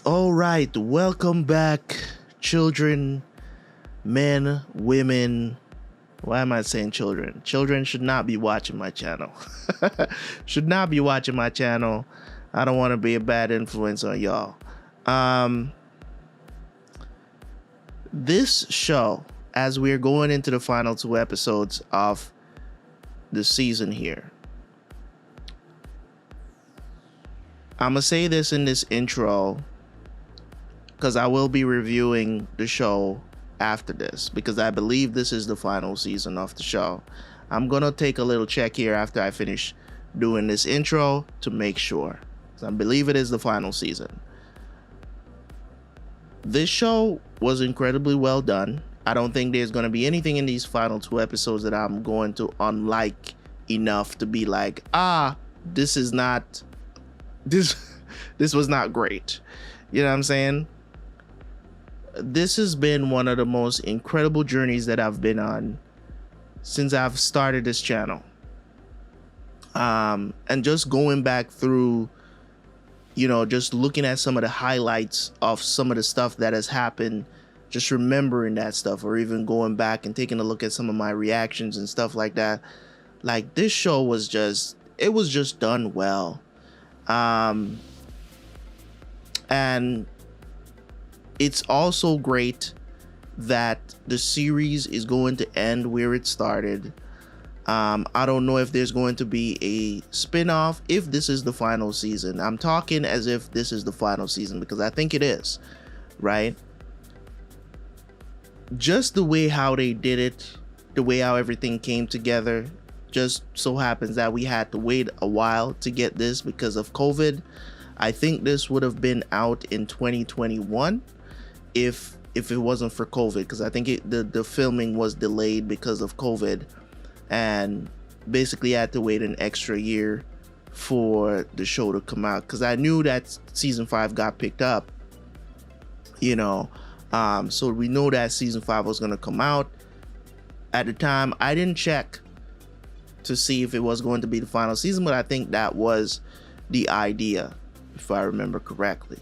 all right. Welcome back, children, men, women. Why am I saying children? Children should not be watching my channel. Should not be watching my channel. I don't want to be a bad influence on y'all. This show, as we're going into the final 2 episodes of the season here, I'm going to say this in this intro because I will be reviewing the show after this because I believe this is the final season of the show. I'm going to take a little check here after I finish doing this intro to make sure. I believe it is the final season. This show was incredibly well done. I don't think there's going to be anything in these final 2 episodes that I'm going to unlike enough to be like, this is not... This was not great. You know what I'm saying? This has been one of the most incredible journeys that I've been on since I've started this channel. And just going back through, just looking at some of the highlights of some of the stuff that has happened, just remembering that stuff, or even going back and taking a look at some of my reactions and stuff like that. Like, this show was just done well. And it's also great that the series is going to end where it started. I don't know if there's going to be a spin-off if this is the final season. I'm talking as if this is the final season because I think it is, right? Just the way how they did it, the way how everything came together, just so happens that we had to wait a while to get this because of COVID. I think this would have been out in 2021 if it wasn't for COVID, because I think the filming was delayed because of COVID, and basically I had to wait an extra year for the show to come out because I knew that season 5 got picked up, so we know that season 5 was going to come out. At the time, I didn't check to see if it was going to be the final season, but I think that was the idea, if I remember correctly.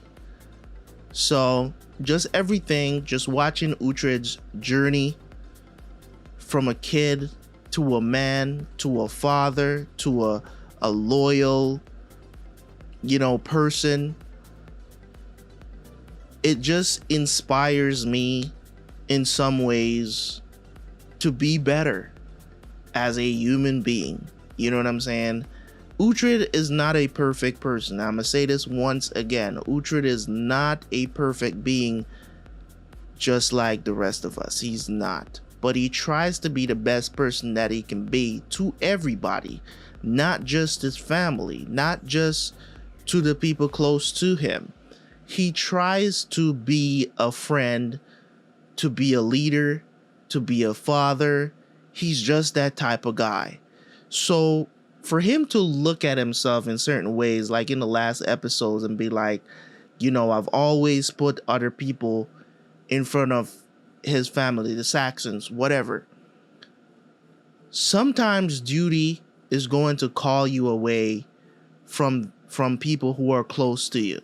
So just everything, just watching Uhtred's journey from a kid to a man to a father to a loyal person, it just inspires me in some ways to be better as a human being. You know what I'm saying? Uhtred is not a perfect person. I'm gonna say this once again. Uhtred is not a perfect being just like the rest of us. He's not. But he tries to be the best person that he can be to everybody, not just his family, not just to the people close to him. He tries to be a friend, to be a leader, to be a father. He's just that type of guy. So for him to look at himself in certain ways, like in the last episodes, and be like, I've always put other people in front of his family, the Saxons, whatever. Sometimes duty is going to call you away from people who are close to you.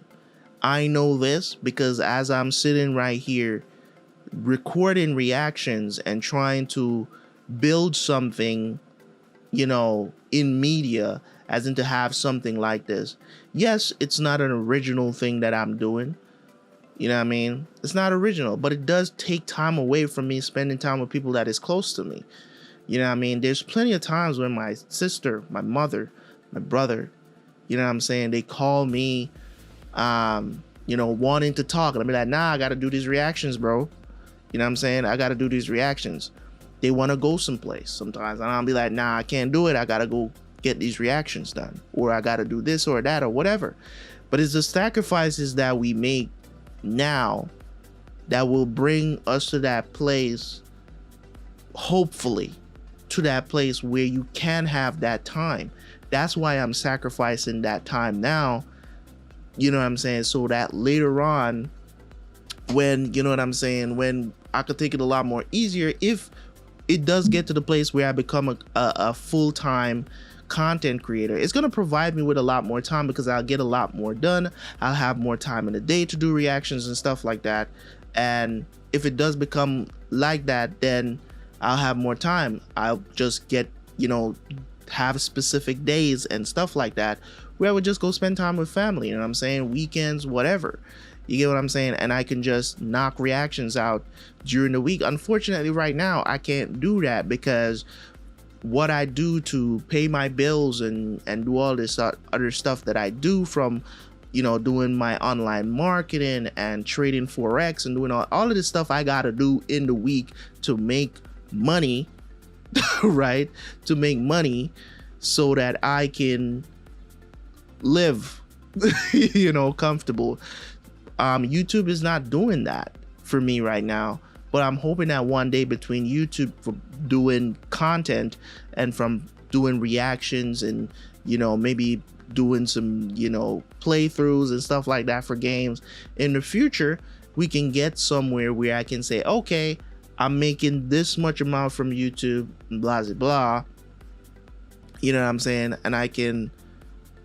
I know this because as I'm sitting right here recording reactions and trying to build something, in media, as in to have something like this. Yes, it's not an original thing that I'm doing. You know what I mean? It's not original, but it does take time away from me spending time with people that is close to me. You know what I mean? There's plenty of times when my sister, my mother, my brother, they call me, wanting to talk. And I'll be like, nah, I got to do these reactions, bro. You know what I'm saying? I got to do these reactions. They want to go someplace sometimes, and I'll be like, nah, I can't do it. I got to go get these reactions done, or I got to do this or that or whatever. But it's the sacrifices that we make now that will bring us to that place, hopefully, to that place where you can have that time. That's why I'm sacrificing that time now, so that later on, when, when I could take it a lot more easier, if it does get to the place where I become a full-time content creator. It's going to provide me with a lot more time because I'll get a lot more done. I'll have more time in the day to do reactions and stuff like that. And if it does become like that, then I'll have more time. I'll just get, have specific days and stuff like that where I would just go spend time with family. You know what I'm saying? Weekends, whatever. You get what I'm saying? And I can just knock reactions out during the week. Unfortunately, right now, I can't do that because what I do to pay my bills and do all this other stuff that I do from, doing my online marketing and trading Forex and doing all of this stuff I got to do in the week to make money, right? To make money so that I can live, comfortable. YouTube is not doing that for me right now, but I'm hoping that one day between YouTube for doing content and from doing reactions and, maybe doing some, playthroughs and stuff like that for games in the future, we can get somewhere where I can say, okay, I'm making this much amount from YouTube, blah, blah, blah. You know what I'm saying? And I can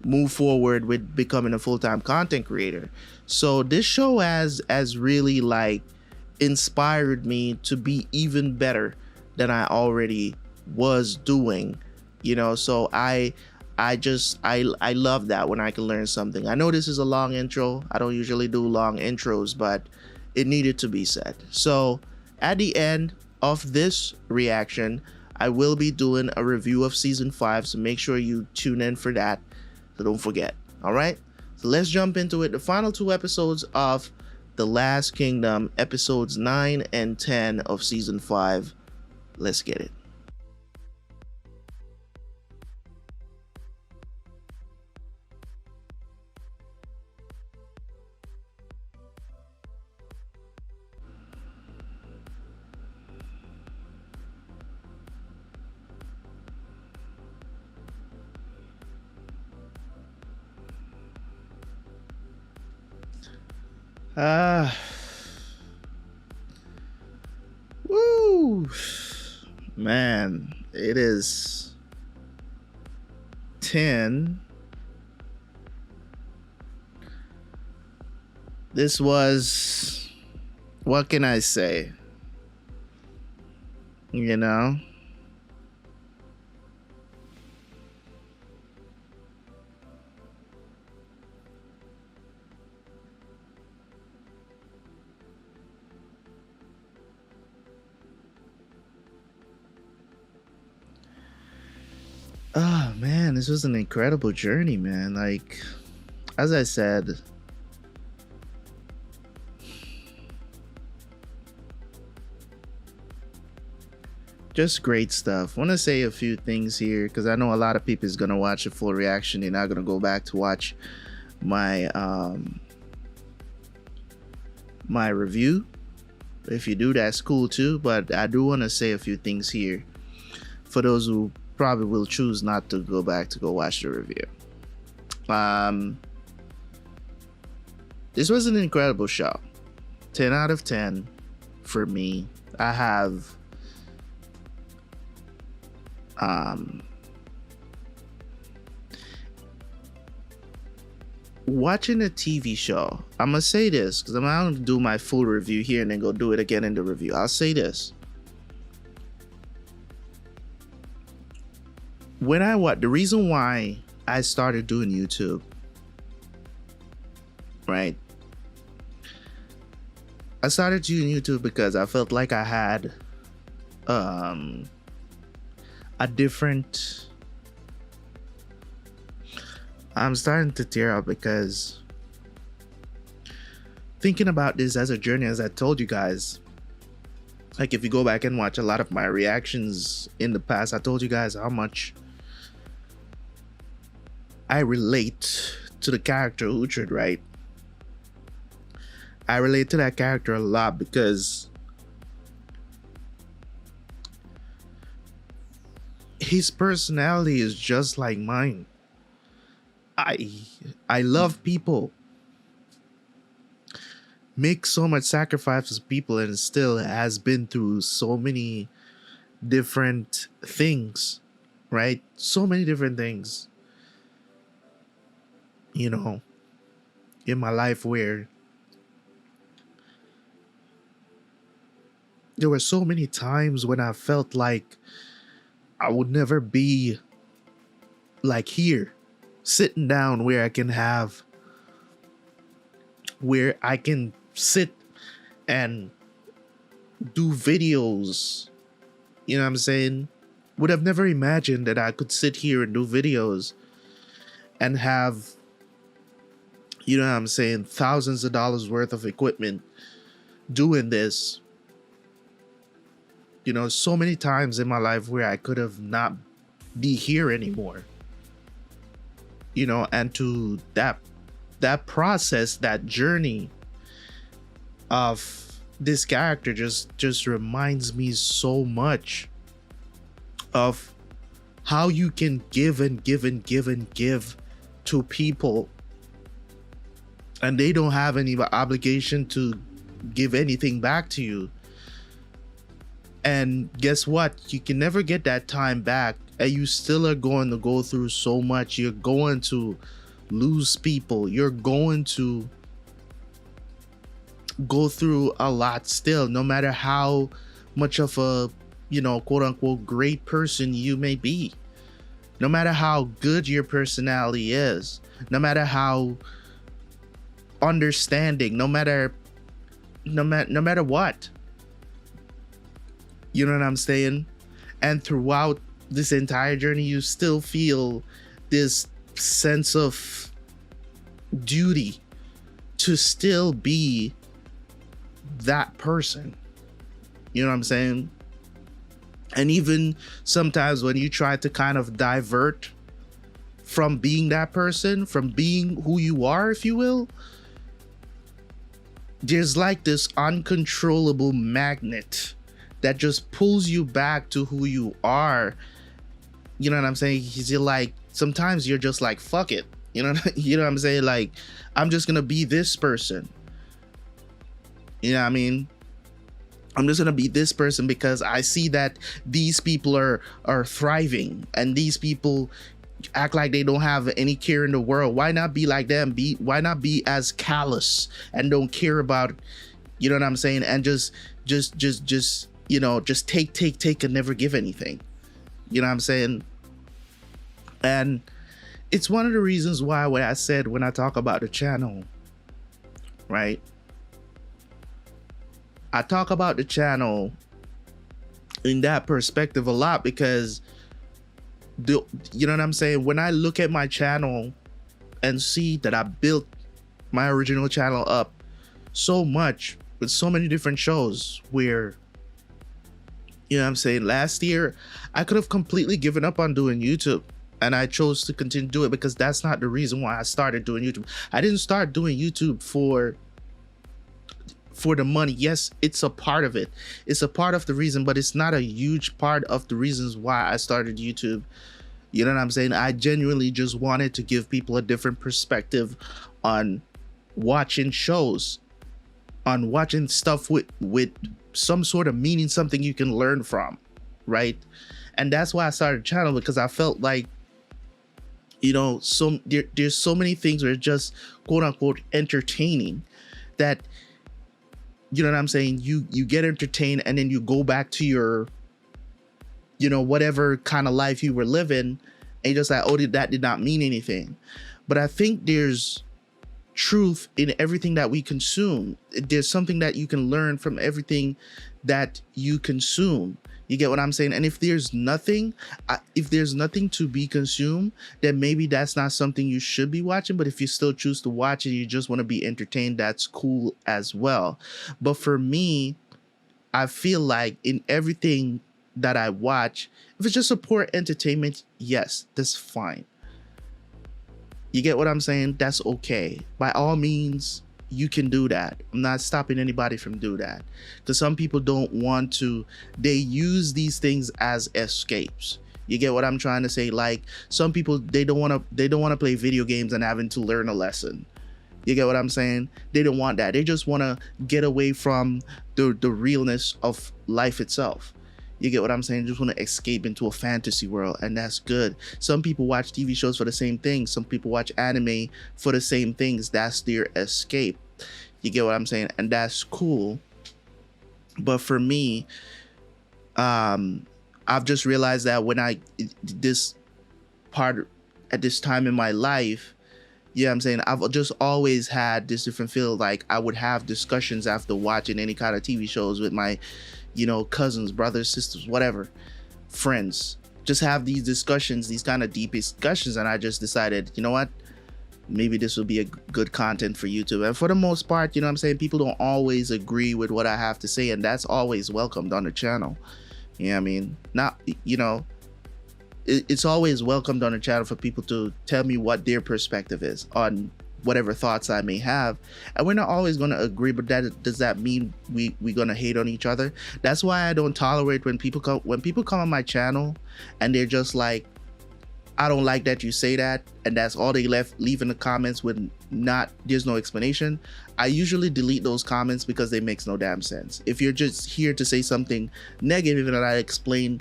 move forward with becoming a full-time content creator. So this show has really like inspired me to be even better than I already was doing, so I love that when I can learn something. I know this is a long intro. I don't usually do long intros, but it needed to be said. So at the end of this reaction, I will be doing a review of season 5, so make sure you tune in for that. So don't forget. All right. So let's jump into it. The final 2 episodes of The Last Kingdom, episodes 9 and 10 of season 5. Let's get it. Woo, man, it is 10. This was, what can I say? Oh man, this was an incredible journey, man. Like, as I said, just great stuff. I want to say a few things here because I know a lot of people is gonna watch a full reaction. They're not gonna go back to watch my my review. If you do, that's cool too. But I do want to say a few things here for those who probably will choose not to go back to go watch the review. This was an incredible show. 10 out of 10 for me. I have watching a TV show. I'm gonna say this because I'm gonna do my full review here and then go do it again in the review. I'll say this. The reason why I started doing YouTube, right? I started doing YouTube because I felt like I had a different. I'm starting to tear up because thinking about this as a journey, as I told you guys, like if you go back and watch a lot of my reactions in the past, I told you guys how much I relate to the character Uhtred, right? I relate to that character a lot because his personality is just like mine. I love people, make so much sacrifices for people, and still has been through so many different things, right? So many different things, you know, in my life where there were so many times when I felt like I would never be like here, sitting down where I can sit and do videos. You know what I'm saying? Would have never imagined that I could sit here and do videos and have, you know what I'm saying, thousands of dollars worth of equipment doing this. You know, so many times in my life where I could have not be here anymore. You know, and to that process, that journey of this character just reminds me so much of how you can give and give and give and give to people, and they don't have any obligation to give anything back to you. And guess what? You can never get that time back, and you still are going to go through so much. You're going to lose people. You're going to go through a lot still, no matter how much of a, you know, quote unquote great person you may be, no matter how good your personality is, no matter how understanding, no matter what, you know what I'm saying? And throughout this entire journey, you still feel this sense of duty to still be that person. You know what I'm saying? And even sometimes when you try to kind of divert from being that person, from being who you are, if you will, there's like this uncontrollable magnet that just pulls you back to who you are. You know what I'm saying? You're like, sometimes you're just like, fuck it. You know what I'm saying? Like, I'm just gonna be this person. You know what I mean? I'm just gonna be this person because I see that these people are thriving, and these people act like they don't have any care in the world. Why not be like them? Why not be as callous and don't care about, you know what I'm saying? And just you know, just take and never give anything. You know what I'm saying? And it's one of the reasons why when I talk about the channel, right? I talk about the channel in that perspective a lot because you know what I'm saying? When I look at my channel and see that I built my original channel up so much with so many different shows where, you know what I'm saying, last year I could have completely given up on doing YouTube, and I chose to continue to do it because that's not the reason why I started doing YouTube. I didn't start doing YouTube for the money. Yes, it's a part of it. It's a part of the reason, but it's not a huge part of the reasons why I started YouTube. You know what I'm saying? I genuinely just wanted to give people a different perspective on watching shows, on watching stuff with some sort of meaning, something you can learn from, right? And that's why I started the channel, because I felt like, you know, there's so many things where it's just quote unquote entertaining that, you know what I'm saying, you get entertained and then you go back to your, you know, whatever kind of life you were living, and you're just like, oh, that did not mean anything. But I think there's truth in everything that we consume. There's something that you can learn from everything that you consume. You get what I'm saying? And if there's nothing to be consumed, then maybe that's not something you should be watching. But if you still choose to watch it, you just want to be entertained, that's cool as well. But for me, I feel like in everything that I watch, if it's just a poor entertainment, yes, that's fine. You get what I'm saying? That's okay. By all means, you can do that. I'm not stopping anybody from do that, because some people don't want to. They use these things as escapes. You get what I'm trying to say? Like, some people, they don't want to play video games and having to learn a lesson. You get what I'm saying? They don't want that. They just want to get away from the realness of life itself. You get what I'm saying? Just want to escape into a fantasy world, and that's good. Some people watch TV shows for the same thing. Some people watch anime for the same things. That's their escape. You get what I'm saying? And that's cool. But for me, I've just realized that when this part at this time in my life, yeah, I'm saying I've just always had this different feel. Like I would have discussions after watching any kind of TV shows with my, cousins, brothers, sisters, whatever, friends. Just have these discussions, these kind of deep discussions, and I just decided, you know what? Maybe this will be a good content for YouTube. And for the most part, I'm saying, people don't always agree with what I have to say, and that's always welcomed on the channel. You know what I mean? Not, it's always welcomed on the channel for people to tell me what their perspective is on whatever thoughts I may have. And we're not always going to agree, but does that mean we're going to hate on each other? That's why I don't tolerate when people come on my channel and they're just like, I don't like that you say that, and that's all they leave in the comments with there's no explanation. I usually delete those comments because they makes no damn sense. If you're just here to say something negative and I explain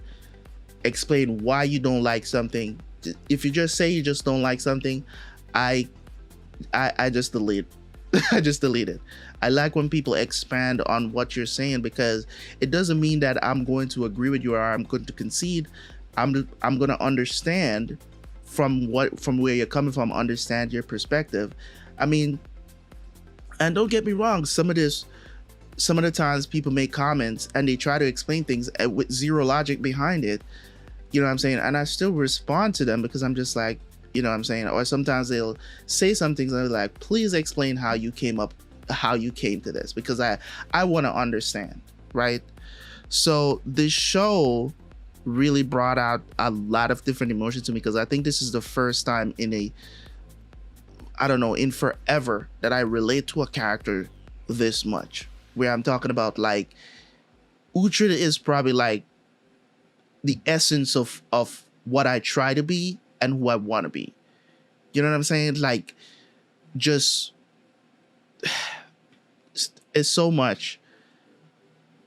why you don't like something, if you just say you just don't like something, I just delete. I just delete it. I like when people expand on what you're saying, because it doesn't mean that I'm going to agree with you or I'm going to concede. I'm going to understand from where you're coming from, understand your perspective. I mean, and don't get me wrong, some of the times people make comments and they try to explain things with zero logic behind it. You know what I'm saying? And I still respond to them because I'm just like, you know what I'm saying? Or sometimes they'll say some things and they're like, please explain how you came to this, because I want to understand, right? So this show really brought out a lot of different emotions to me, because I think this is the first time in forever that I relate to a character this much, where I'm talking about, like, Uhtred is probably like the essence of what I try to be and who I want to be. You know what I'm saying? Like, just it's so much,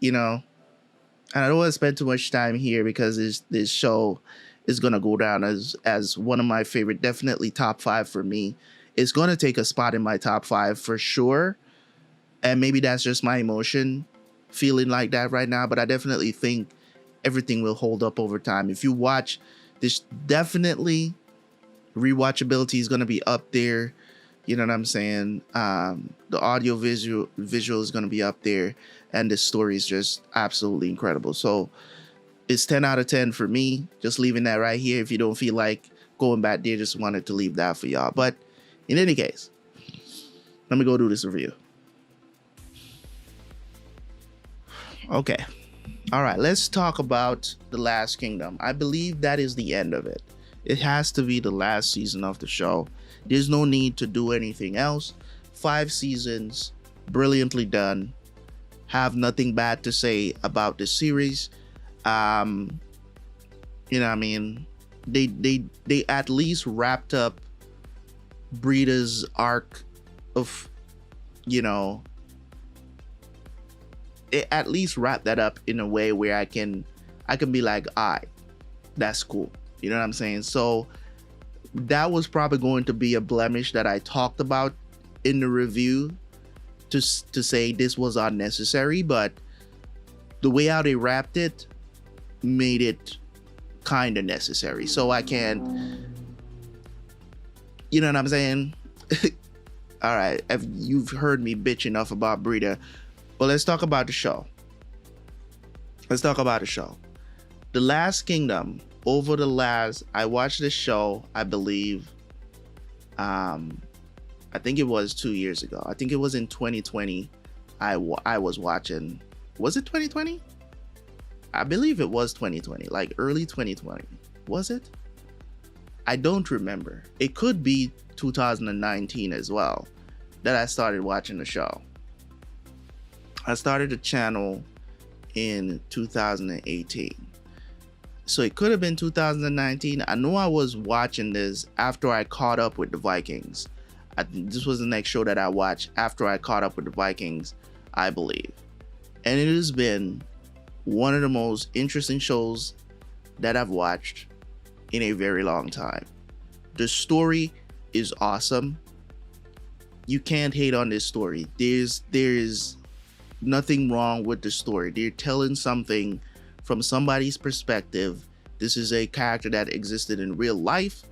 and I don't want to spend too much time here because this show is gonna go down as one of my favorite, definitely top 5 for me. It's gonna take a spot in my top 5 for sure, and maybe that's just my emotion feeling like that right now. But I definitely think everything will hold up over time. If you watch this, definitely rewatchability is gonna be up there. You know what I'm saying? The audio visual is going to be up there, and the story is just absolutely incredible. So it's 10 out of 10 for me. Just leaving that right here. If you don't feel like going back there, just wanted to leave that for y'all. But in any case, let me go do this review. Okay. All right. Let's talk about The Last Kingdom. I believe that is the end of it. It has to be the last season of the show. There's no need to do anything else. 5 seasons, brilliantly done. Have nothing bad to say about the series. You know what I mean? They at least wrapped up Brida's arc of, it at least wrapped that up in a way where I can be like, alright, that's cool. You know what I'm saying? So that was probably going to be a blemish that I talked about in the review, to say this was unnecessary, but the way how they wrapped it made it kind of necessary. So I can, you know what I'm saying? All right, if you've heard me bitch enough about Brida, but let's talk about the show. The Last Kingdom. I watched this show, I believe, I think it was 2 years ago. I think it was in 2020. I was watching. Was it 2020? I believe it was 2020, like early 2020. Was it? I don't remember. It could be 2019 as well that I started watching the show. I started the channel in 2018. So it could have been 2019. I know I was watching this after I caught up with the Vikings. I think this was the next show that I watched after I caught up with the Vikings, I believe. And it has been one of the most interesting shows that I've watched in a very long time. The story is awesome. You can't hate on this story. There's nothing wrong with the story. They're telling something from somebody's perspective. This is a character that existed in real life,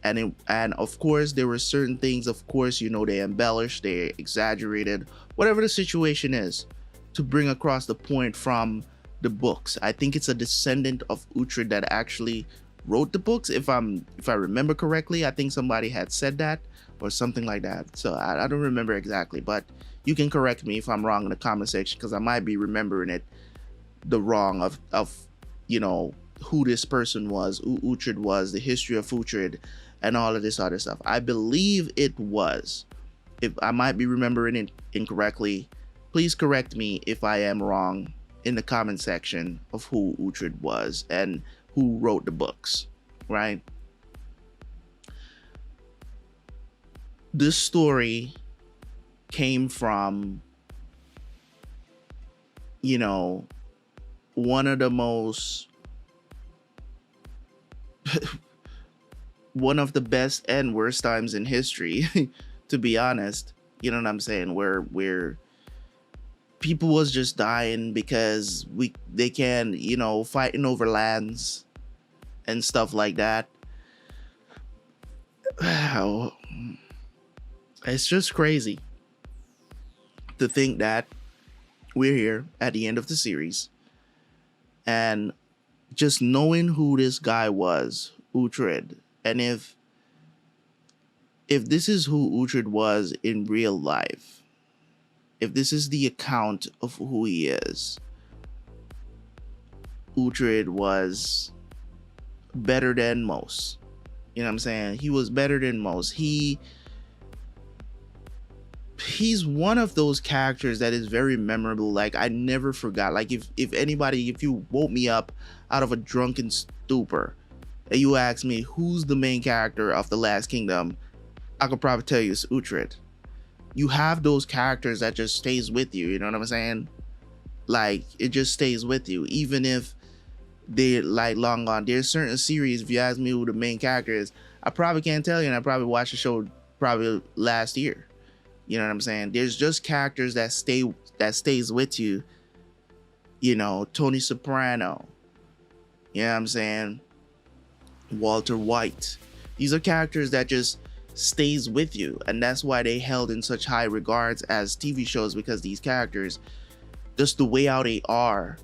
and of course there were certain things, of course, you know, they embellished, they exaggerated, whatever the situation is, to bring across the point from the books. I think it's a descendant of Uhtred that actually wrote the books, if I remember correctly. I think somebody had said that or something like that, so I don't remember exactly, but you can correct me if I'm wrong in the comment section, because I might be remembering it the wrong of you know, who this person was, who Uhtred was, the history of Uhtred, and all of this other stuff. I believe it was. If I might be remembering it incorrectly, please correct me if I am wrong in the comment section of who Uhtred was and who wrote the books, right? This story came from, you know, one of the most one of the best and worst times in history, to be honest. You know what I'm saying? Where people was just dying because they can, you know, fighting over lands and stuff like that. It's just crazy to think that we're here at the end of the series, and just knowing who this guy was, Uhtred, and if this is who Uhtred was in real life, if this is the account of who he is, Uhtred was better than most. You know what I'm saying? He was better than most. He's one of those characters that is very memorable. Like, I never forgot. Like, if you woke me up out of a drunken stupor and you ask me who's the main character of The Last Kingdom, I could probably tell you it's Uhtred. You have those characters that just stays with you, you know what I'm saying? Like, it just stays with you, even if they're like long gone. There's certain series, if you ask me who the main character is, I probably can't tell you, and I probably watched the show probably last year. You know what I'm saying? There's just characters that stays with you. You know, Tony Soprano. You know what I'm saying? Walter White. These are characters that just stays with you, and that's why they held in such high regards as TV shows, because these characters, just the way how they are,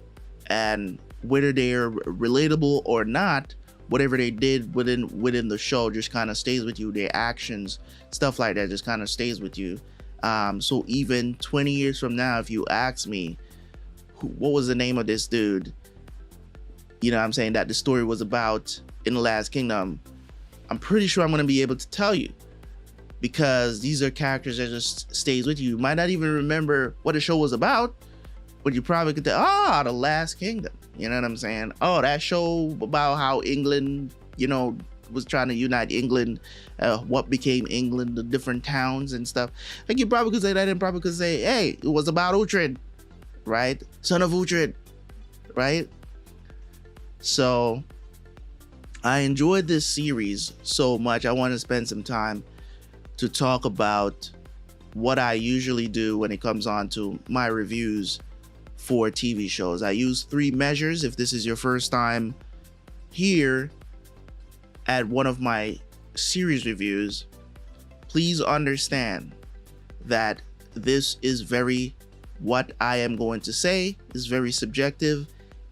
and whether they're relatable or not, whatever they did within the show just kind of stays with you. Their actions, stuff like that, just kind of stays with you. So even 20 years from now, if you ask me what was the name of this dude, you know what I'm saying, that the story was about in The Last Kingdom, I'm pretty sure I'm going to be able to tell you, because these are characters that just stays with you. You might not even remember what the show was about, but you probably could tell, The Last Kingdom. You know what I'm saying? Oh, that show about how England, you know, was trying to unite England, what became England, the different towns and stuff. Like, you probably could say that, and probably could say, hey, it was about Uhtred, right? Son of Uhtred, right? So I enjoyed this series so much. I want to spend some time to talk about what I usually do when it comes on to my reviews for TV shows. I use 3 measures. If this is your first time here at one of my series reviews, please understand that this is what I am going to say is very subjective.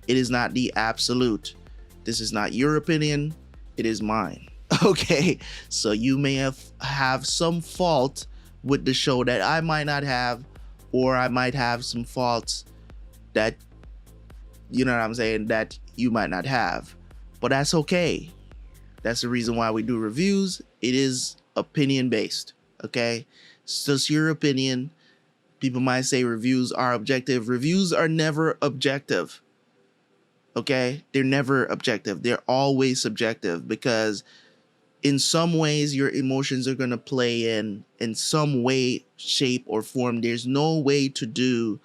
It is not the absolute. This is not your opinion, it is mine. Okay, so you may have some fault with the show that I might not have, or I might have some faults that, you know what I'm saying, that you might not have, but that's okay. That's the reason why we do reviews. It is opinion based, okay? It's just your opinion. People might say reviews are objective. Reviews are never objective, okay? They're never objective. They're always subjective, because in some ways your emotions are going to play in some way, shape, or form. There's no way to do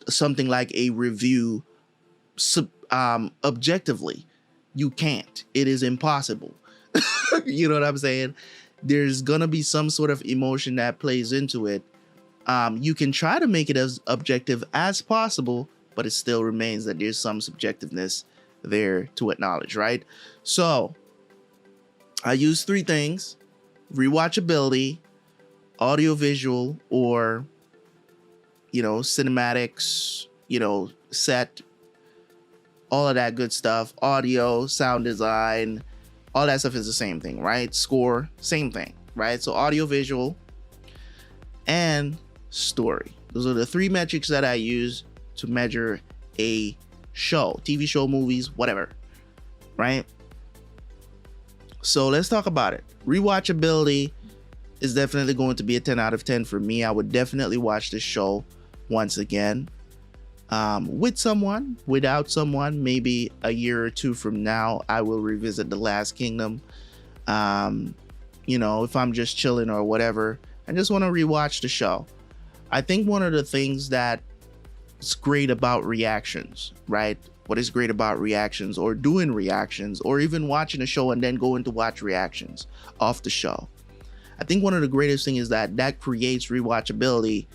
something like a review objectively. You can't. It is impossible. You know what I'm saying? There's gonna be some sort of emotion that plays into it. You can try to make it as objective as possible, but it still remains that there's some subjectiveness there to acknowledge, right? So I use 3 things: rewatchability, audiovisual, or, cinematics, set, all of that good stuff, audio, sound design, all that stuff is the same thing, right? Score, same thing, right? So audiovisual and story. Those are the 3 metrics that I use to measure a show, TV show, movies, whatever, right? So let's talk about it. Rewatchability is definitely going to be a 10 out of 10 for me. I would definitely watch this show once again, with someone, without someone. Maybe a year or 2 from now, I will revisit The Last Kingdom. If I'm just chilling or whatever, I just want to rewatch the show. I think one of the things that's great about reactions, right? What is great about reactions, or doing reactions, or even watching a show and then going to watch reactions off the show? I think one of the greatest things is that creates rewatchability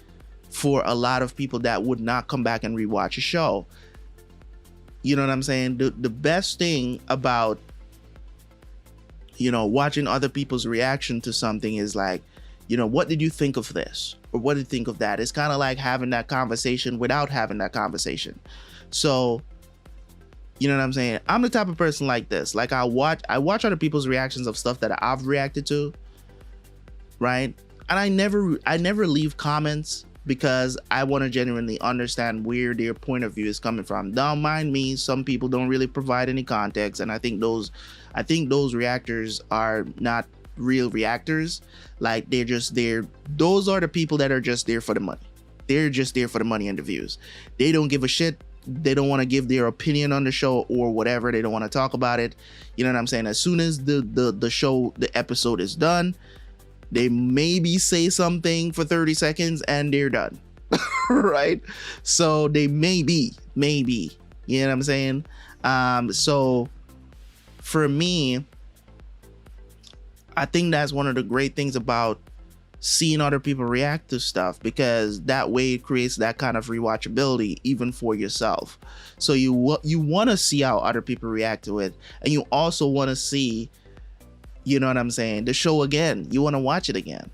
for a lot of people that would not come back and rewatch a show. You know what I'm saying? The best thing about, watching other people's reaction to something is like, what did you think of this? Or what did you think of that? It's kind of like having that conversation without having that conversation. So, you know what I'm saying? I'm the type of person like this. Like I watch other people's reactions of stuff that I've reacted to, right? And I never leave comments, because I want to genuinely understand where their point of view is coming from. Don't mind me, some people don't really provide any context, and I think those reactors are not real reactors. Like they're just there. Those are the people that are just there for the money. They're just there for the money and the views. They don't give a shit. They don't want to give their opinion on the show or whatever. They don't want to talk about it. You know what I'm saying? As soon as the episode is done, they maybe say something for 30 seconds and they're done. Right? So they maybe, you know what I'm saying? So for me, I think that's one of the great things about seeing other people react to stuff, because that way it creates that kind of rewatchability even for yourself. So you want to see how other people react to it, and you also want to see, you know what I'm saying, the show again. You want to watch it again.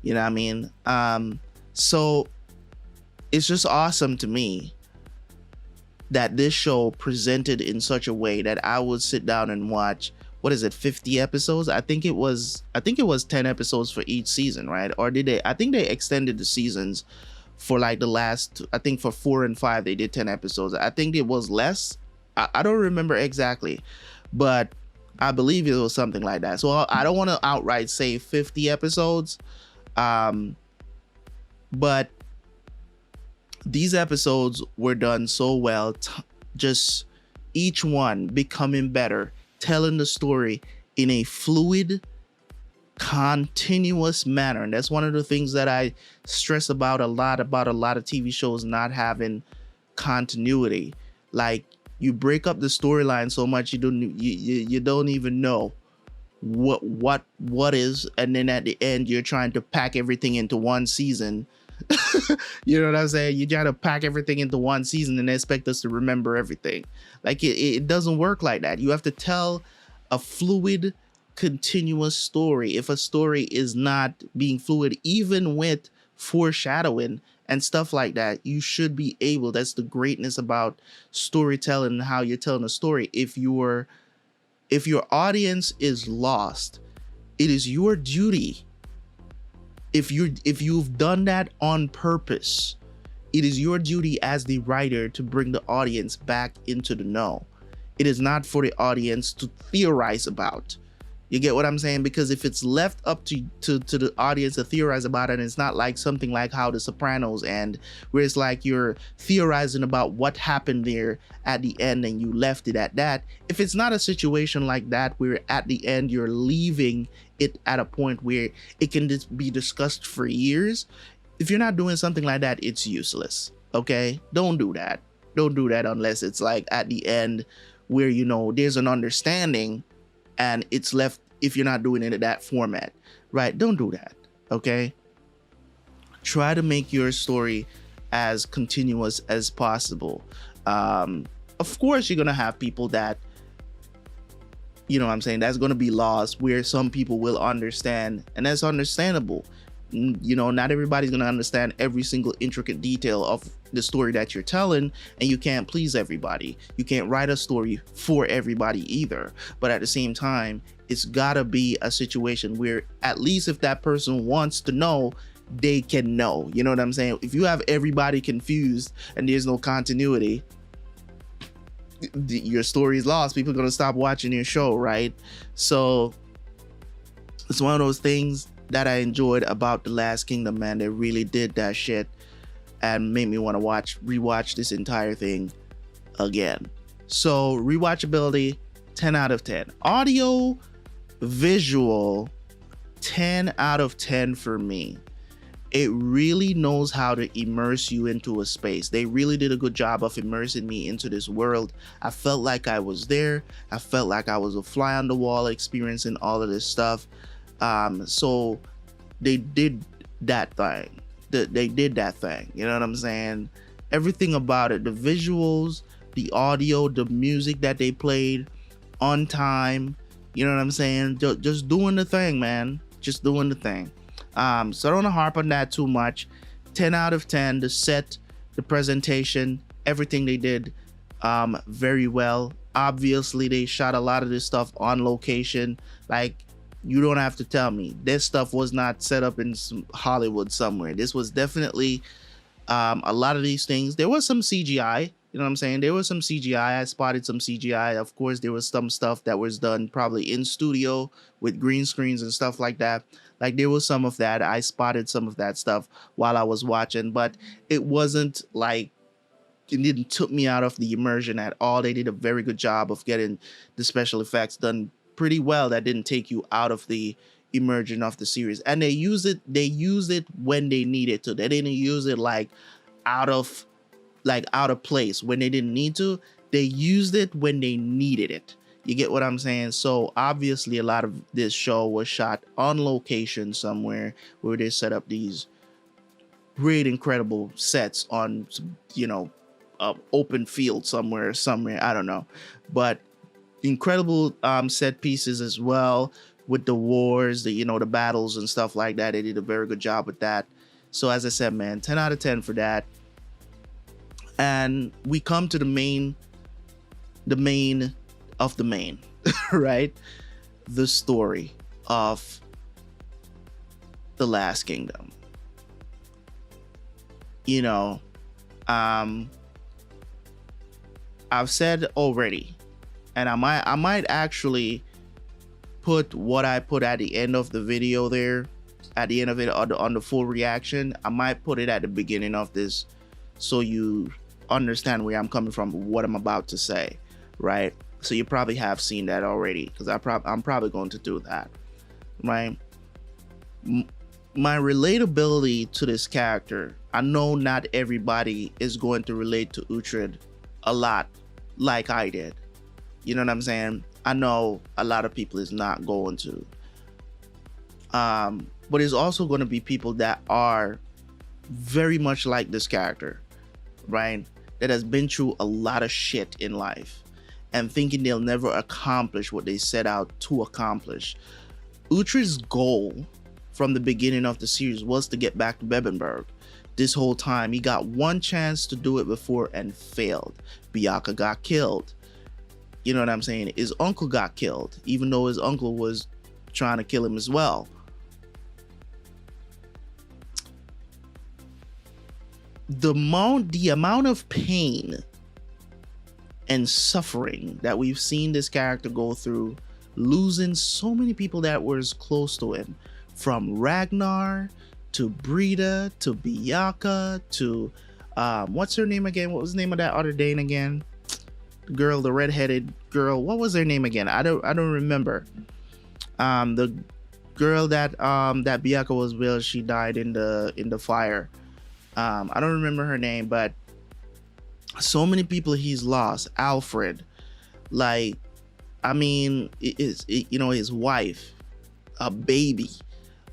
You know what I mean? So it's just awesome to me that this show presented in such a way that I would sit down and watch, 50 episodes? I think it was 10 episodes for each season, right? Or did they? I think they extended the seasons for like the last, I think for 4 and 5 they did 10 episodes. I think it was less. I don't remember exactly, but I believe it was something like that. So I don't want to outright say 50 episodes, but these episodes were done so well, just each one becoming better, telling the story in a fluid, continuous manner. And that's one of the things that I stress about a lot of TV shows not having continuity. Like, you break up the storyline so much you don't even know what is, and then at the end you're trying to pack everything into one season. You know what I'm saying? You try to pack everything into one season and expect us to remember everything. Like it doesn't work like that. You have to tell a fluid, continuous story. If a story is not being fluid, even with foreshadowing and stuff like that, you should be able. That's the greatness about storytelling and how you're telling a story. If your audience is lost, it is your duty. If you've done that on purpose, it is your duty as the writer to bring the audience back into the know. It is not for the audience to theorize about. You get what I'm saying? Because if it's left up to the audience to theorize about it, and it's not like something like how The Sopranos end, where it's like you're theorizing about what happened there at the end and you left it at that. If it's not a situation like that, where at the end you're leaving it at a point where it can just be discussed for years, if you're not doing something like that, it's useless. Okay, don't do that. Don't do that unless it's like at the end where you know there's an understanding and it's left. If you're not doing it in that format, right? Don't do that. Okay, try to make your story as continuous as possible. Of course, you're gonna have people that, you know what I'm saying, that's gonna be lost where some people will understand, and that's understandable. You know, not everybody's gonna understand every single intricate detail of the story that you're telling, and you can't please everybody. You can't write a story for everybody either. But at the same time, it's gotta be a situation where at least if that person wants to know, they can know. You know what I'm saying? If you have everybody confused and there's no continuity, your story is lost. People are gonna stop watching your show, right? So it's one of those things that I enjoyed about The Last Kingdom, man. They really did that shit and made me want to rewatch this entire thing again. So rewatchability, 10 out of 10. Audio, visual, 10 out of 10 for me. It really knows how to immerse you into a space. They really did a good job of immersing me into this world. I felt like I was there. I felt like I was a fly on the wall experiencing all of this stuff. So they did that thing. They did that thing. You know what I'm saying? Everything about it, the visuals, the audio, the music that they played on time. You know what I'm saying? Just doing the thing, man. Just doing the thing. So I don't want to harp on that too much. 10 out of 10. The set, the presentation, everything they did very well. Obviously, they shot a lot of this stuff on location. Like, you don't have to tell me. This stuff was not set up in Hollywood somewhere. This was definitely a lot of these things. There was some CGI. You know what I'm saying? There was some CGI. I spotted some CGI. Of course, there was some stuff that was done probably in studio with green screens and stuff like that. Like, there was some of that. I spotted some of that stuff while I was watching, but it wasn't like, it didn't took me out of the immersion at all. They did a very good job of getting the special effects done pretty well. That didn't take you out of the immersion of the series. And they used it when they needed to. They didn't use it like out of place when they didn't need to. They used it when they needed it. You get what I'm saying? So obviously a lot of this show was shot on location somewhere where they set up these great, incredible sets on, you know, open field somewhere. I don't know, but incredible set pieces as well with the wars, the battles and stuff like that. They did a very good job with that. So as I said, man, 10 out of 10 for that. And we come to the main of the main, right? The story of The Last Kingdom. You know, I've said already, and I might actually put what I put at the end of the video there, at the end of it on the full reaction. I might put it at the beginning of this so you understand where I'm coming from, what I'm about to say, right? So you probably have seen that already, because I'm probably going to do that, right? My relatability to this character, I know not everybody is going to relate to Uhtred a lot like I did. You know what I'm saying? I know a lot of people is not going to. But there's also going to be people that are very much like this character, right? That has been through a lot of shit in life and thinking they'll never accomplish what they set out to accomplish. Uhtred's goal from the beginning of the series was to get back to Bebbanburg. This whole time, he got one chance to do it before and failed. Byakhta got killed. You know what I'm saying? His uncle got killed, even though his uncle was trying to kill him as well. The amount of pain and suffering that we've seen this character go through, losing so many people that were close to him, from Ragnar to Brida to Byakhta to what's her name again? What was the name of that other Dane again? The girl, the redheaded girl. What was her name again? I don't remember. The girl that Byakhta was with, she died in the fire. I don't remember her name, but So many people he's lost. Alfred, like, I mean, you know, his wife, a baby,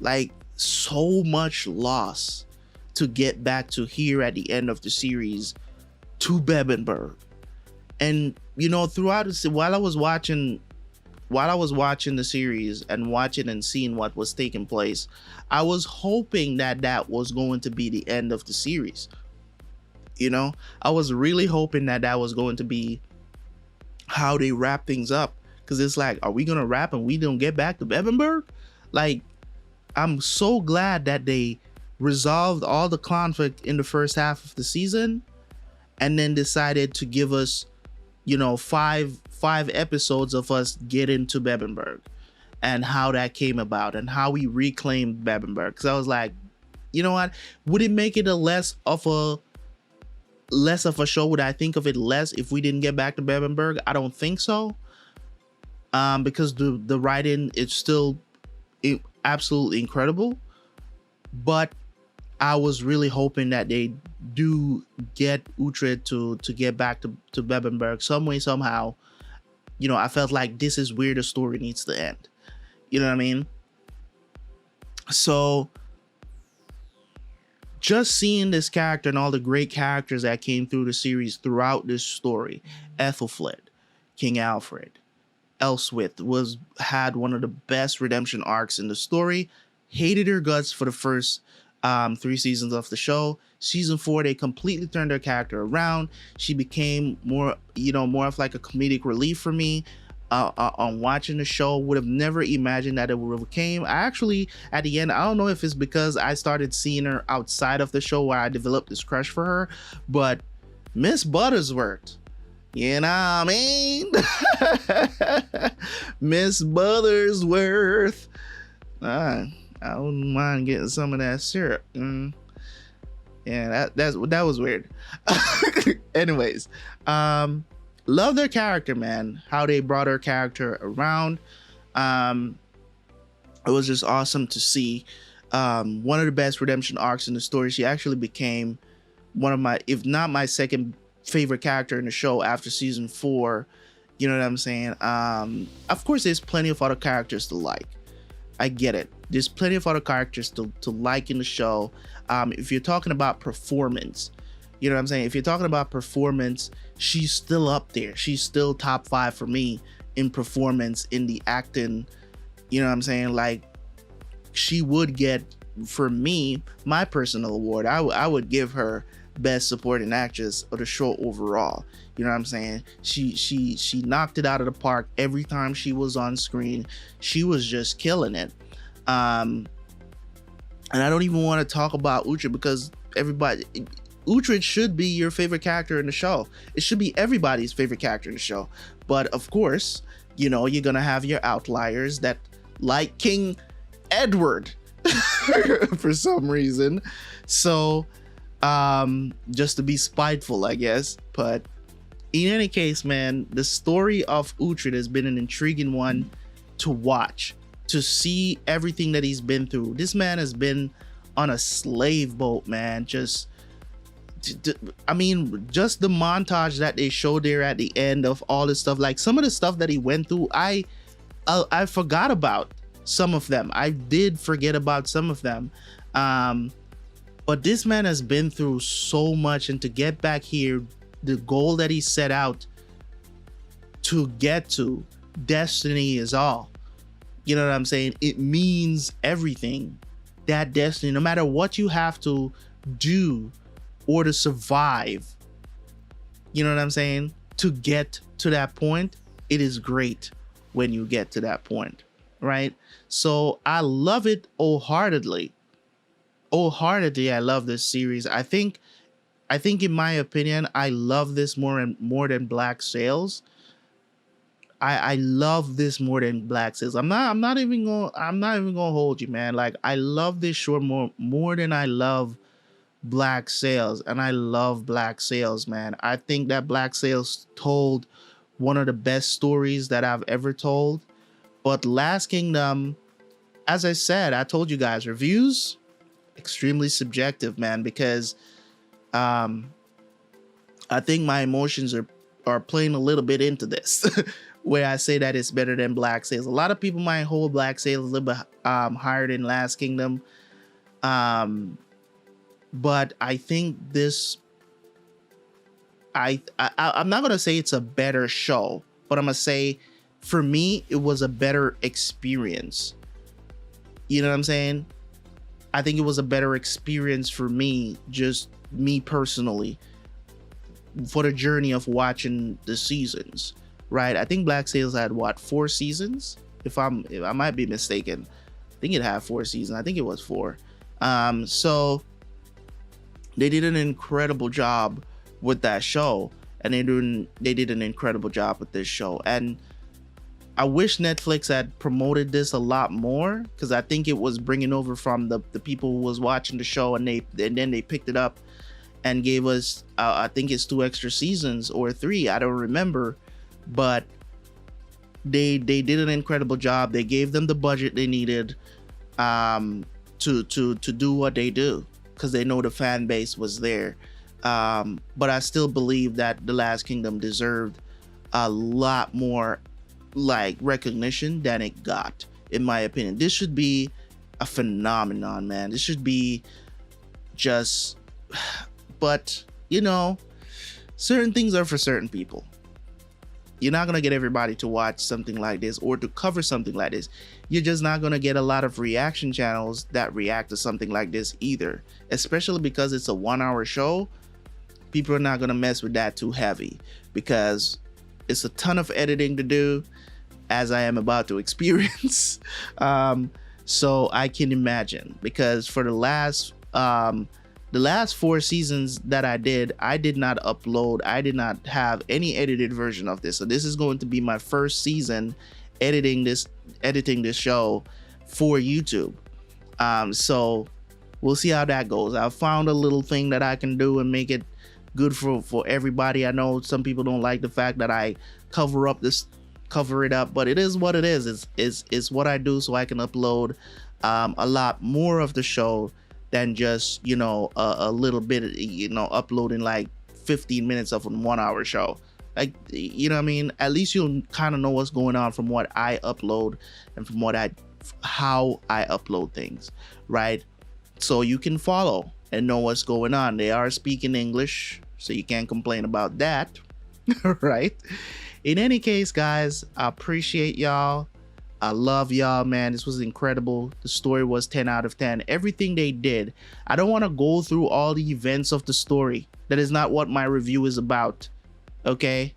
like, so much loss to get back to here at the end of the series to Bebbanburg. And you know, throughout while I was watching the series and watching and seeing what was taking place, I was hoping that that was going to be the end of the series. You know, I was really hoping that that was going to be how they wrap things up, because it's like, are we gonna wrap and we don't get back to Bebbanburg? Like, I'm so glad that they resolved all the conflict in the first half of the season, and then decided to give us, you know, five episodes of us getting to Bebbanburg and how that came about and how we reclaimed Bebbanburg. Because I was like, you know what, would it make it a less of a show? Would I think of it less if we didn't get back to Bebbanburg? I don't think so. Because the writing is still absolutely incredible, but I was really hoping that they do get Uhtred to get back to Bebbanburg some way, somehow. You know, I felt like this is where the story needs to end. You know what I mean? So just seeing this character and all the great characters that came through the series throughout this story, Aelfwynn, King Alfred, Aelfwynn had one of the best redemption arcs in the story. Hated her guts for the first 3 seasons of the show. Season 4, they completely turned her character around. She became more of like a comedic relief for me. On watching the show, would have never imagined that it would have came. I actually, at the end, I don't know if it's because I started seeing her outside of the show where I developed this crush for her, but Miss Buttersworth, you know what I mean? Miss Buttersworth. I wouldn't mind getting some of that syrup. Yeah, that was weird. Anyways, love their character, man. How they brought her character around. It was just awesome to see. One of the best redemption arcs in the story. She actually became one of my, if not my second favorite character in the show after season 4. You know what I'm saying? Of course, there's plenty of other characters to like. I get it. There's plenty of other characters to like in the show. If you're talking about performance, you know what I'm saying? If you're talking about performance, she's still up there. She's still top 5 for me in performance, in the acting. You know what I'm saying? Like, she would get, for me, my personal award. I would give her best supporting actress of the show overall. You know what I'm saying? She knocked it out of the park every time she was on screen. She was just killing it. And I don't even want to talk about Uhtred, because Uhtred should be your favorite character in the show. It should be everybody's favorite character in the show. But of course, you know, you're gonna have your outliers that like King Edward for some reason. So just to be spiteful, I guess. But in any case, man, the story of Uhtred has been an intriguing one to watch, to see everything that he's been through. This man has been on a slave boat, man. I mean, just the montage that they showed there at the end of all this stuff, like some of the stuff that he went through, I forgot about some of them. I did forget about some of them. But this man has been through so much, and to get back here, the goal that he set out to get to, destiny is all. You know what I'm saying? It means everything. That destiny, no matter what you have to do or to survive, you know what I'm saying? To get to that point, it is great when you get to that point, right? So I love it wholeheartedly. Wholeheartedly, I love this series. I think in my opinion, I love this more than Black Sails. I love this more than Black Sails. I'm not even gonna hold you, man. Like, I love this show more than I love Black Sails, and I love Black Sails, man. I think that Black Sails told one of the best stories that I've ever told. But Last Kingdom, as I said, I told you guys, reviews extremely subjective, man, because I think my emotions are playing a little bit into this, where I say that it's better than Black Sails. A lot of people might hold Black Sails a little bit higher than Last Kingdom, but I think this. I'm not gonna say it's a better show, but I'm gonna say, for me, it was a better experience. You know what I'm saying? I think it was a better experience for me, just me personally, for the journey of watching the seasons, right? I think Black Sails had what, 4 seasons? If I might be mistaken. I think it had 4 seasons. I think it was 4. So they did an incredible job with that show, and they did an incredible job with this show. And I wish Netflix had promoted this a lot more, because I think it was bringing over from the people who was watching the show, and then they picked it up and gave us I think it's 2 extra seasons or 3, I don't remember, but they did an incredible job. They gave them the budget they needed to do what they do, because they know the fan base was there. But I still believe that The Last Kingdom deserved a lot more like recognition than it got, in my opinion. This should be a phenomenon, man. This should be just, but you know, certain things are for certain people. You're not gonna get everybody to watch something like this or to cover something like this. You're just not gonna get a lot of reaction channels that react to something like this either, especially because it's a 1-hour show. People are not gonna mess with that too heavy, because it's a ton of editing to do, as I am about to experience. So I can imagine, because for the last 4 seasons that I did not upload. I did not have any edited version of this. So this is going to be my first season editing this show for YouTube. So we'll see how that goes. I found a little thing that I can do and make it good for everybody. I know some people don't like the fact that I cover it up, but it is what it is. It's what I do, so I can upload a lot more of the show than just, you know, a little bit, you know, uploading like 15 minutes of a 1-hour show. Like, you know what I mean? At least you'll kind of know what's going on from what I upload and from how I upload things, right? So you can follow and know what's going on. They are speaking English, so you can't complain about that, right? In any case, guys, I appreciate y'all. I love y'all, man. This was incredible. The story was 10 out of 10. Everything they did. I don't want to go through all the events of the story. That is not what my review is about. Okay?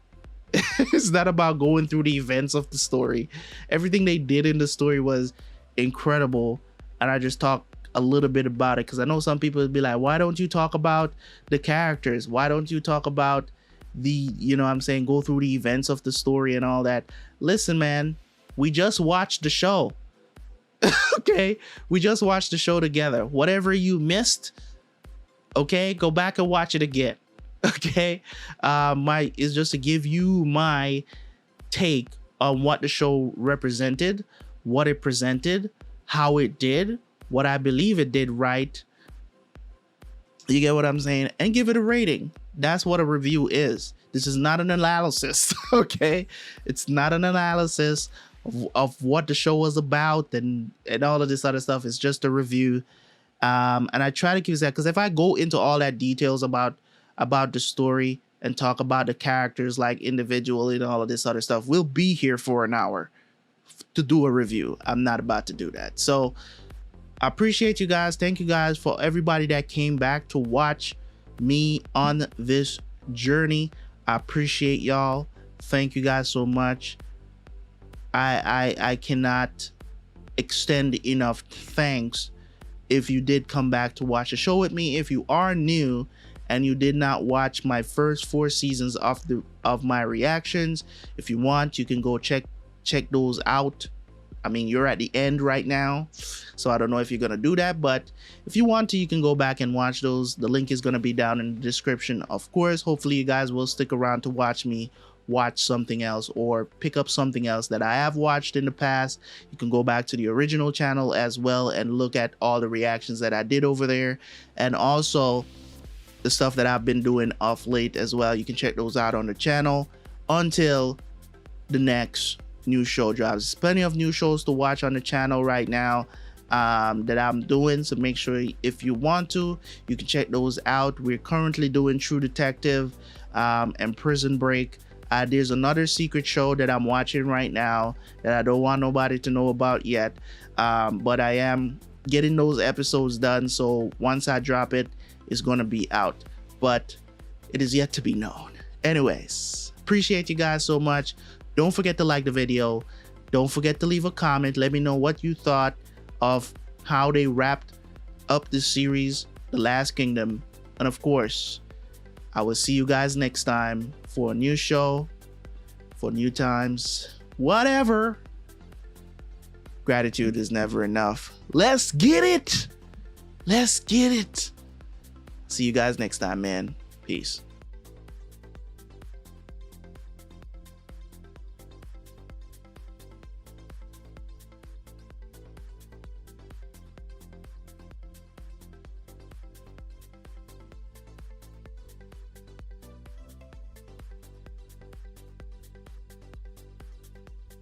It's not about going through the events of the story. Everything they did in the story was incredible. And I just talked a little bit about it, because I know some people would be like, why don't you talk about the characters? Why don't you talk about the, you know what I'm saying, go through the events of the story and all that? Listen, man. We just watched the show. Okay, we just watched the show together. Whatever you missed, okay, go back and watch it again. Okay, is just to give you my take on what the show represented, what it presented, how it did, what I believe it did right. You get what I'm saying? And give it a rating. That's what a review is. This is not an analysis. Okay, it's not an analysis of what the show was about and all of this other stuff. It's just a review, and I try to keep that, because if I go into all that details about the story and talk about the characters like individually and all of this other stuff, we'll be here for an hour to do a review. I'm not about to do that. So I appreciate you guys. Thank you guys for everybody that came back to watch me on this journey. I appreciate y'all. Thank you guys so much. I cannot extend enough thanks if you did come back to watch the show with me. If you are new and you did not watch my first 4 seasons of my reactions, if you want, you can go check those out. I mean, you're at the end right now, so I don't know if you're gonna do that, but if you want to, you can go back and watch those. The link is gonna be down in the description, of course. Hopefully you guys will stick around to watch me watch something else or pick up something else that I have watched in the past. You can go back to the original channel as well and look at all the reactions that I did over there. And also, the stuff that I've been doing off late as well. You can check those out on the channel until the next new show drops. There's plenty of new shows to watch on the channel right now that I'm doing, so make sure if you want to, you can check those out. We're currently doing True Detective and Prison Break. There's another secret show that I'm watching right now that I don't want nobody to know about yet, but I am getting those episodes done, so once I drop it, it's gonna be out, but it is yet to be known. Anyways, appreciate you guys so much. Don't forget to like the video. Don't forget to leave a comment. Let me know what you thought of how they wrapped up this series, The Last Kingdom. And of course, I will see you guys next time for a new show, for new times, whatever. Gratitude is never enough. Let's get it. Let's get it. See you guys next time, man. Peace.